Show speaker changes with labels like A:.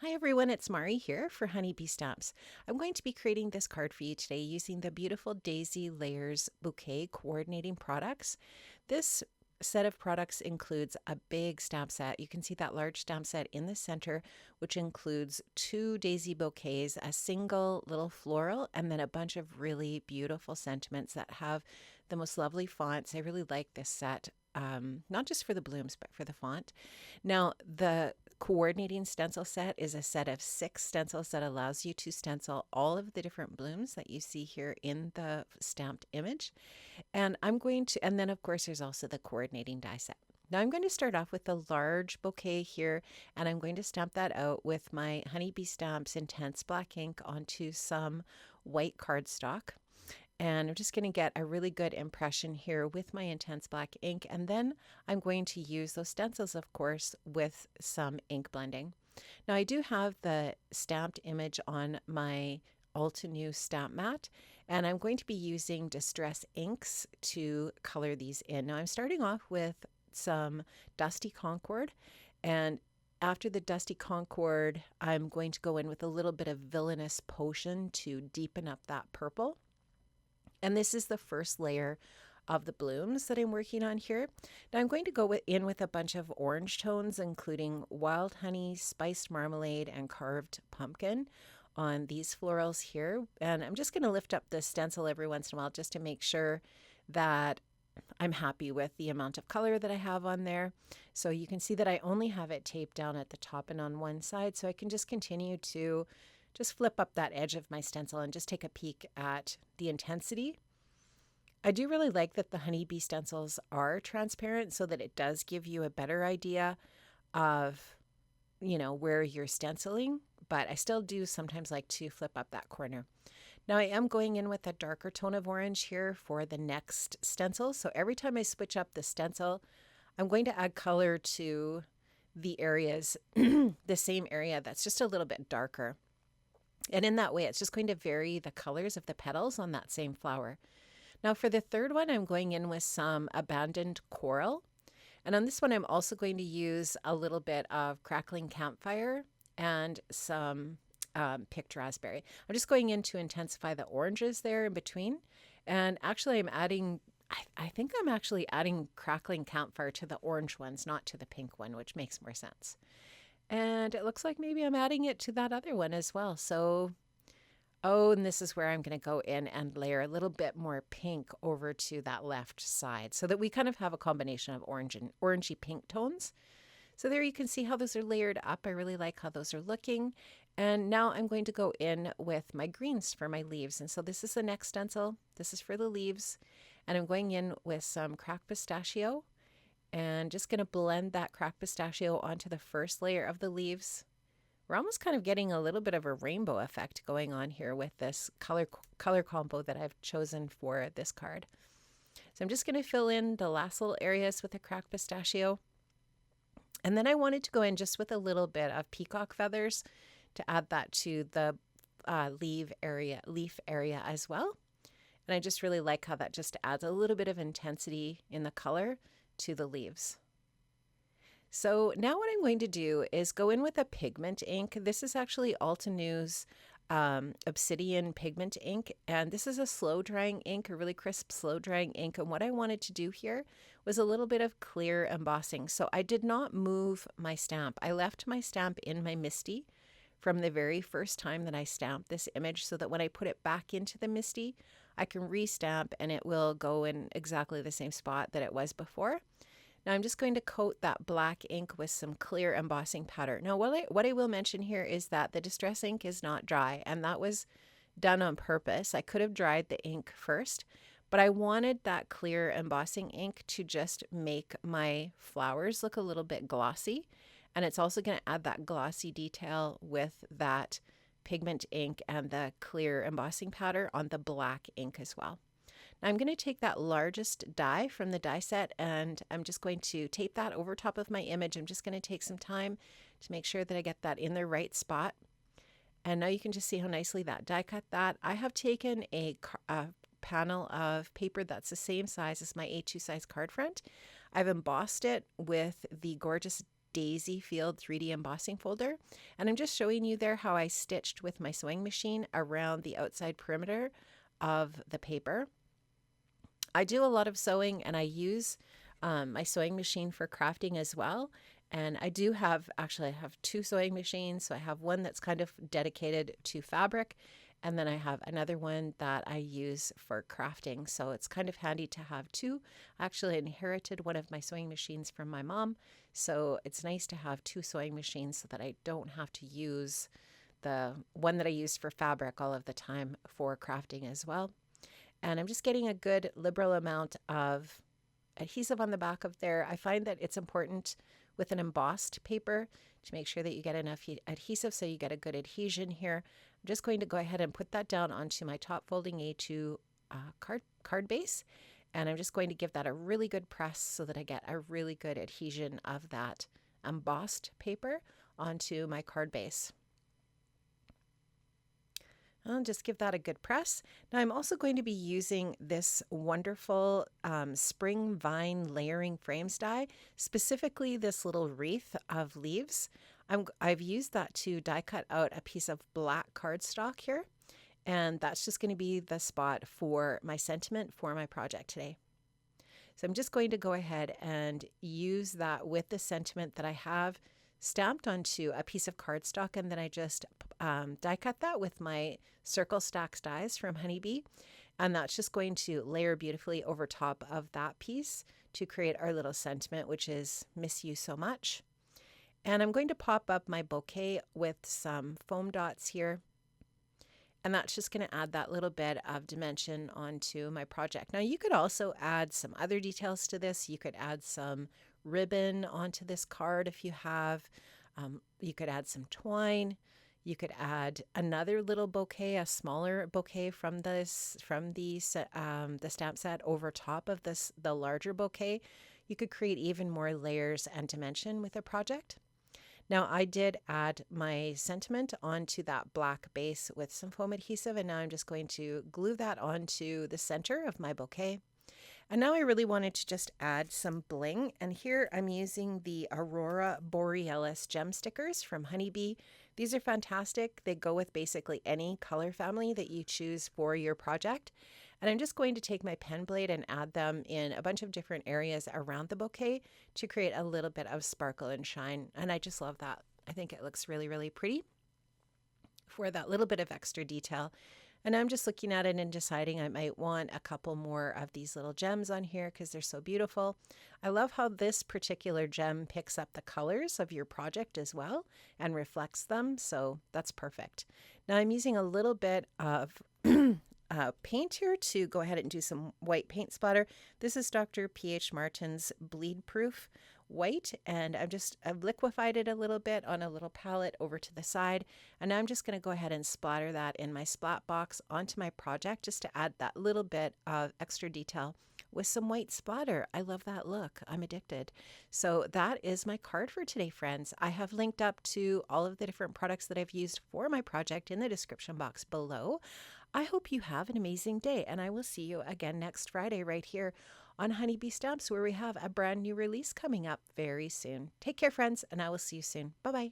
A: Hi everyone, it's Mari here for Honeybee Stamps. I'm going to be creating this card for you today using the beautiful Daisy Layers Bouquet coordinating products. This set of products includes a big stamp set. You can see that large stamp set in the center, which includes 2 daisy bouquets, a single little floral, and then a bunch of really beautiful sentiments that have the most lovely fonts. I really like this set. Not just for the blooms, but for the font. Now, the coordinating stencil set is a set of 6 stencils that allows you to stencil all of the different blooms that you see here in the stamped image. And and then of course there's also the coordinating die set. Now I'm going to start off with the large bouquet here, and I'm going to stamp that out with my Honeybee Stamps Intense Black ink onto some white cardstock. And I'm just going to get a really good impression here with my intense black ink, and then I'm going to use those stencils, of course, with some ink blending. Now I do have the stamped image on my Altenews stamp mat, and I'm going to be using Distress inks to color these in. Now I'm starting off with some Dusty Concord, and after the Dusty Concord, I'm going to go in with a little bit of Villainous Potion to deepen up that purple. And this is the first layer of the blooms that I'm working on here. Now I'm going to go in with a bunch of orange tones, including wild honey, spiced marmalade, and carved pumpkin on these florals here. And I'm just going to lift up the stencil every once in a while just to make sure that I'm happy with the amount of color that I have on there. So you can see that I only have it taped down at the top and on one side, so I can just continue to just flip up that edge of my stencil and just take a peek at the intensity. I do really like that the Honeybee stencils are transparent so that it does give you a better idea of, where you're stenciling, but I still do sometimes like to flip up that corner. Now I am going in with a darker tone of orange here for the next stencil. So every time I switch up the stencil, I'm going to add color to the areas, the same area that's just a little bit darker. And in that way, it's just going to vary the colors of the petals on that same flower. Now for the third one, I'm going in with some Abandoned Coral. And on this one, I'm also going to use a little bit of Crackling Campfire and some picked raspberry. I'm just going in to intensify the oranges there in between. And actually I think I'm actually adding Crackling Campfire to the orange ones, not to the pink one, which makes more sense. And it looks like maybe I'm adding it to that other one as well. So, and this is where I'm going to go in and layer a little bit more pink over to that left side so that we kind of have a combination of orange and orangey pink tones. So there you can see how those are layered up. I really like how those are looking. And now I'm going to go in with my greens for my leaves. And so this is the next stencil. This is for the leaves. And I'm going in with some cracked pistachio and just going to blend that cracked pistachio onto the first layer of the leaves. We're almost kind of getting a little bit of a rainbow effect going on here with this color combo that I've chosen for this card. So I'm just going to fill in the last little areas with the cracked pistachio. And then I wanted to go in just with a little bit of peacock feathers to add that to the leaf area as well. And I just really like how that just adds a little bit of intensity in the color to the leaves. So now what I'm going to do is go in with a pigment ink. This is actually Altenews Obsidian pigment ink, and this is a slow drying ink, a really crisp slow drying ink. And what I wanted to do here was a little bit of clear embossing. So I did not move my stamp. I left my stamp in my MISTI from the very first time that I stamped this image so that when I put it back into the MISTI, I can restamp and it will go in exactly the same spot that it was before. Now I'm just going to coat that black ink with some clear embossing powder. Now what I will mention here is that the Distress ink is not dry, and that was done on purpose. I could have dried the ink first, but I wanted that clear embossing ink to just make my flowers look a little bit glossy. And it's also going to add that glossy detail with that pigment ink and the clear embossing powder on the black ink as well. Now I'm going to take that largest die from the die set, and I'm just going to tape that over top of my image. I'm just going to take some time to make sure that I get that in the right spot. And now you can just see how nicely that die cut that. I have taken a panel of paper that's the same size as my A2 size card front. I've embossed it with the gorgeous Daisy Field 3D embossing folder. And I'm just showing you there how I stitched with my sewing machine around the outside perimeter of the paper. I do a lot of sewing, and I use my sewing machine for crafting as well. And I do have, actually, I have two sewing machines. So I have one that's kind of dedicated to fabric, and then I have another one that I use for crafting. So it's kind of handy to have two. I actually inherited one of my sewing machines from my mom. So it's nice to have two sewing machines so that I don't have to use the one that I use for fabric all of the time for crafting as well. And I'm just getting a good liberal amount of adhesive on the back of there. I find that it's important with an embossed paper to make sure that you get enough adhesive so you get a good adhesion here. I'm just going to go ahead and put that down onto my top folding A2 card base, and I'm just going to give that a really good press so that I get a really good adhesion of that embossed paper onto my card base. I'll just give that a good press. Now I'm also going to be using this wonderful spring vine layering frames die, specifically this little wreath of leaves. I've used that to die cut out a piece of black cardstock here, and that's just going to be the spot for my sentiment for my project today. So I'm just going to go ahead and use that with the sentiment that I have stamped onto a piece of cardstock, and then I just die cut that with my circle stacks dies from Honeybee, and that's just going to layer beautifully over top of that piece to create our little sentiment, which is "Miss you so much." And I'm going to pop up my bouquet with some foam dots here, and that's just going to add that little bit of dimension onto my project. Now you could also add some other details to this. You could add some ribbon onto this card if you have. You could add some twine. You could add another little bouquet, a smaller bouquet from the stamp set over top of the larger bouquet. You could create even more layers and dimension with a project. Now I did add my sentiment onto that black base with some foam adhesive, and now I'm just going to glue that onto the center of my bouquet. And now I really wanted to just add some bling, and here I'm using the Aurora Borealis gem stickers from Honeybee. These are fantastic. They go with basically any color family that you choose for your project. And I'm just going to take my pen blade and add them in a bunch of different areas around the bouquet to create a little bit of sparkle and shine. And I just love that. I think it looks really, really pretty for that little bit of extra detail. And I'm just looking at it and deciding I might want a couple more of these little gems on here because they're so beautiful. I love how this particular gem picks up the colors of your project as well and reflects them, so that's perfect. Now I'm using a little bit of paint here to go ahead and do some white paint splatter. This is Dr. P.H. Martin's Bleed Proof white, and I've liquefied it a little bit on a little palette over to the side, and now I'm just going to go ahead and splatter that in my splat box onto my project just to add that little bit of extra detail with some white splatter. I love that look. I'm addicted. So that is my card for today, friends. I have linked up to all of the different products that I've used for my project in the description box below. I hope you have an amazing day, and I will see you again next Friday right here on Honeybee Stamps, where we have a brand new release coming up very soon. Take care, friends, and I will see you soon. Bye-bye.